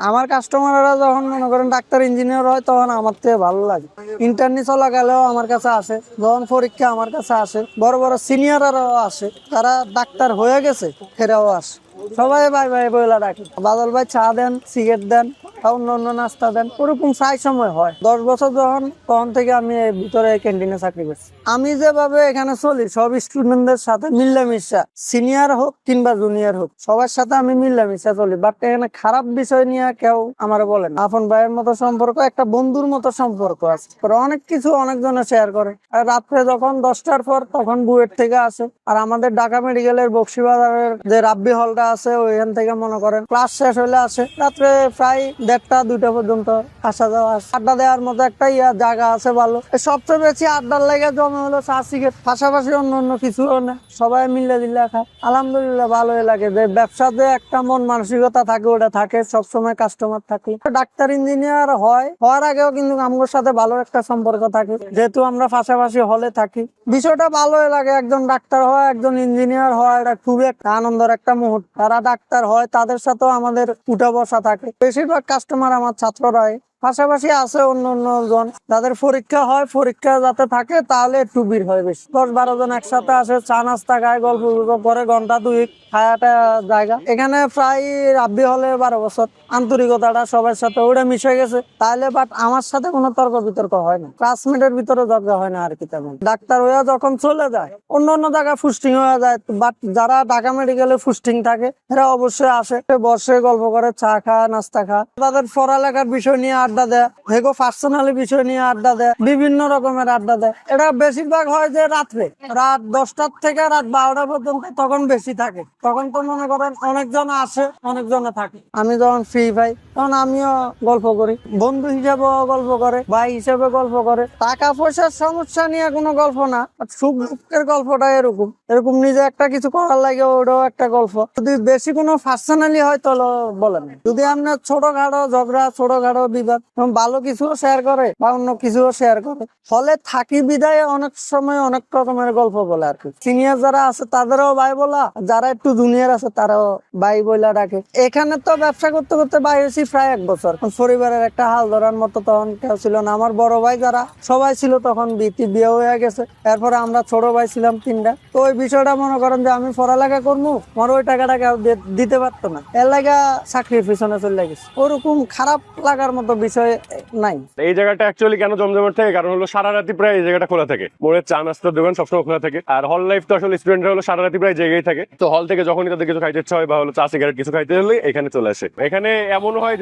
আমার কাস্টমাররা যখন মনে করেন ডাক্তার ইঞ্জিনিয়ার হয় তখন আমার থেকে ভালো লাগে। ইন্টার্নি চলাকালেও আমার কাছে আসে, যখন পরীক্ষা আমার কাছে আসে, বড় বড় সিনিয়ররাও আসে, তারা ডাক্তার হয়ে গেছে ফেরাও আসে। সবাই ভাই ভাই বইলা ডাকে, বাদল ভাই চা দেন, সিগারেট দেন, অন্য অন্য নাস্তা দেন, ওরকম প্রায় সময় হয়। 10 বছর তখন থেকে আমি এই ভিতরে ক্যান্টিনে চাকরি করছি। আমি যেভাবে এখানে চলি সব স্টুডেন্টদের সাথে মিল্লামিশা, সিনিয়র হোক কিংবা জুনিয়র হোক, সবার সাথে আমি মিল্লামিশা চলি। বাট এখানে খারাপ বিষয় নিয়ে কেউ আমার বলেন, আপন ভাইয়ের মতো সম্পর্ক, একটা বন্ধুর মতো সম্পর্ক আছে। অনেক কিছু অনেকজনে শেয়ার করে। আর রাত্রে যখন 10টার পর তখন বুয়েট থেকে আসে, আর আমাদের ঢাকা মেডিকেলের বক্সিবাজারের যে রাব্বি হলটা আছে ওইখান থেকে মনে করেন ক্লাস শেষ হলে আসে, রাত্রে প্রায় 1:30-2টা পর্যন্ত আসা যাওয়া আসে। আড্ডা দেওয়ার মতো একটা জায়গা আছে ভালো। সবচেয়ে বেশি আড্ডার লেগে জমে হলো চা সিগারেট, পাশাপাশি অন্য অন্য কিছু না, সবাই মিলে দিলে খায়। আলহামদুলিল্লাহ ভালোই লাগে যে ব্যবসাতে একটা মন মানসিকতা থাকে, ওটা থাকে সবসময়, কাস্টমার থাকে। ডাক্তার ইঞ্জিনিয়ার হওয়ার আগেও কিন্তু আমার সাথে ভালো একটা সম্পর্ক থাকে, যেহেতু আমরা পাশাপাশি হলে থাকি। বিষয়টা ভালোই লাগে, একজন ডাক্তার হয় একজন ইঞ্জিনিয়ার হয়, এটা খুবই একটা আনন্দের একটা মুহূর্ত। তারা ডাক্তার হয়, তাদের সাথেও আমাদের উঠা বসা থাকে। বেশিরভাগ কাস্টমার আমার ছাত্ররাই, পাশাপাশি আছে অন্য অন্য জন যাদের পরীক্ষা হয়, পরীক্ষা যাতে থাকে তাহলে একটু ভিড় হয় বেশি। 10-12 জন একসাথে আসে, চা নাস্তা খায়, গল্প করে ঘন্টা 2 খায়াটা জায়গা। এখানে প্রায় রাব্বি হলে 12 বছর আন্তরিকতাটা সবার সাথে ওটা মিশে গেছে তাহলে। বাট আমার সাথে কোনো তর্ক বিতর্ক হয় না, ক্লাসমেটের ভিতরে দরকার হয় না আর কি তেমন। ডাক্তার হয়ে যখন চলে যায় অন্য অন্য জায়গায় ফুস্টিং হয়ে যায়, বাট যারা ঢাকা মেডিকেলে ফুস্টিং থাকে এরা অবশ্যই আসে, বসে গল্প করে, চা খায়, নাস্তা খায়, তাদের পড়ালেখার বিষয় নিয়ে আড্ডা দেয়, হেগো পার্সোনালি বিষয় নিয়ে আড্ডা দেয়, বিভিন্ন রকমের আড্ডা দেয়। এটা বেশিরভাগ হয় যে রাত্রে, রাত 10টার থেকে রাত 12টা পর্যন্ত, তখন বেশি থাকে। তখন তো মনে করেন অনেকজন আসে, অনেকজনে থাকে। আমি যখন ফ্রি পাই তখন আমিও গল্প করি, বন্ধু হিসেবেও গল্প করে, ভাই হিসেবে গল্প করে। টাকা পয়সার সমস্যা নিয়ে কোনো গল্প না, সুখ দুঃখের গল্পটা এরকম এরকম নিজে একটা কিছু করার লাগে, ওটাও একটা গল্প। যদি বেশি কোনো পার্সোনালি হয় তাহলে বলেন। যদি আপনার ছোটখাটো ঝগড়া, ছোটখাটো বিবাদ, ভালো কিছুও শেয়ার করে বা অন্য কিছুও শেয়ার করে, ফলে থাকি বিদায় অনেক সময় অনেক রকমের গল্প বলে আর কি। সিনিয়র যারা আছে তাদেরও ভাই বলা, যারা একটু জুনিয়র আছে তারাও ভাই বইলা ডাকে। এখানে তো ব্যবসা করতে করতে ভাই হয়েছি প্রায় 1 বছর। পরিবারের একটা হাল ধরার মতো তখন কেউ ছিল না। আমার বড় ভাই যারা সবাই ছিল তখন বিয়ে হয়ে গেছে, এরপরে আমরা ছোট ভাই ছিলাম 3টা। তো ওই বিষয়টা মনে করেন যে আমি পড়ালেখা করবো, আমার ওই টাকাটা কেউ দিতে পারতো না, এর লাগা চাকরির পিছনে চলে গেছে। ওরকম খারাপ লাগার মতো বিষয় নাই। এই জায়গাটা অ্যাকচুয়ালি কেন জমজমাট থাকে, কারণ হলো সারা রাতি প্রায় এই জায়গাটা খোলা থাকে। মোড়ের চা নাস্তার দোকান সবসময় খোলা থাকে। আর হল লাইফ তো আসলে স্টুডেন্টরা হলো সারা রাতি প্রায় জায়গায় থাকে। তো হল থেকে যখনই তাদের কিছু খাইতে ইচ্ছা হয় বা হলো চা সিগারেট কিছু খাইতে হলে এখানে চলে আসে। এখানে এমন হয় যে